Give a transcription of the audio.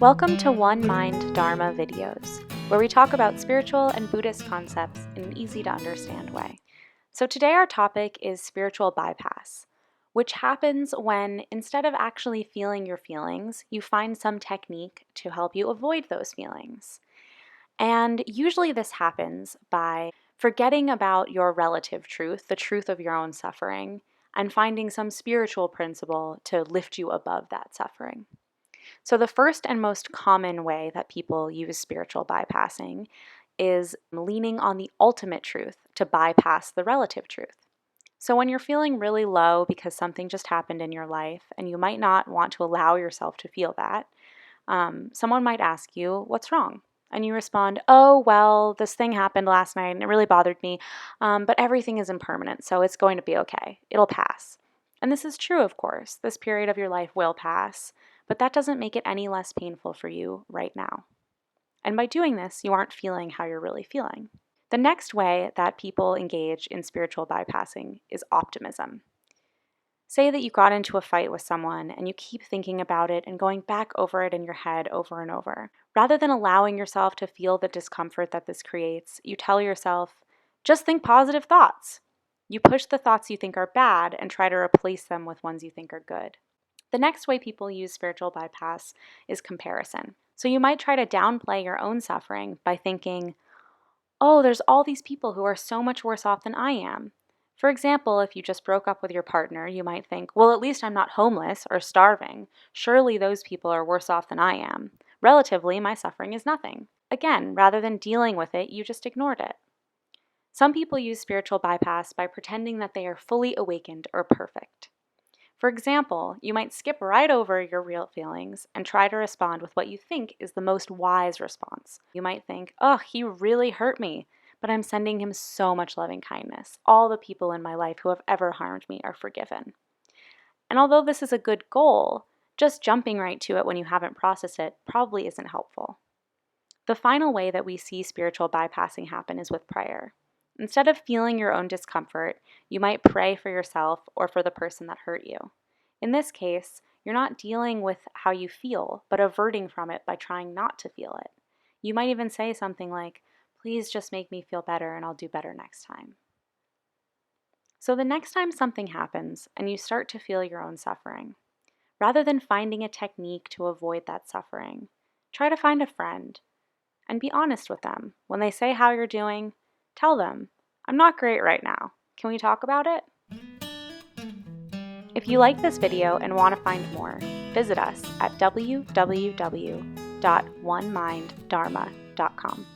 Welcome to One Mind Dharma videos, where we talk about spiritual and Buddhist concepts in an easy to understand way. So today our topic is spiritual bypass, which happens when instead of actually feeling your feelings, you find some technique to help you avoid those feelings. And usually this happens by forgetting about your relative truth, the truth of your own suffering, and finding some spiritual principle to lift you above that suffering. So, the first and most common way that people use spiritual bypassing is leaning on the ultimate truth to bypass the relative truth. So, when you're feeling really low because something just happened in your life and you might not want to allow yourself to feel that, someone might ask you, "What's wrong?" And you respond, "Oh, well, this thing happened last night and it really bothered me, but everything is impermanent, so it's going to be okay. It'll pass." And this is true, of course. This period of your life will pass, but that doesn't make it any less painful for you right now. And by doing this, you aren't feeling how you're really feeling. The next way that people engage in spiritual bypassing is optimism. Say that you got into a fight with someone and you keep thinking about it and going back over it in your head over and over. Rather than allowing yourself to feel the discomfort that this creates, you tell yourself, just think positive thoughts. You push the thoughts you think are bad and try to replace them with ones you think are good. The next way people use spiritual bypass is comparison. So you might try to downplay your own suffering by thinking, oh, there's all these people who are so much worse off than I am. For example, if you just broke up with your partner, you might think, well, at least I'm not homeless or starving. Surely those people are worse off than I am. Relatively, my suffering is nothing. Again, rather than dealing with it, you just ignored it. Some people use spiritual bypass by pretending that they are fully awakened or perfect. For example, you might skip right over your real feelings and try to respond with what you think is the most wise response. You might think, oh, he really hurt me, but I'm sending him so much loving kindness. All the people in my life who have ever harmed me are forgiven. And although this is a good goal, just jumping right to it when you haven't processed it probably isn't helpful. The final way that we see spiritual bypassing happen is with prayer. Instead of feeling your own discomfort, you might pray for yourself or for the person that hurt you. In this case, you're not dealing with how you feel, but averting from it by trying not to feel it. You might even say something like, please just make me feel better and I'll do better next time. So the next time something happens and you start to feel your own suffering, rather than finding a technique to avoid that suffering, try to find a friend and be honest with them. When they say how you're doing, tell them, I'm not great right now. Can we talk about it? If you like this video and want to find more, visit us at www.oneminddharma.com.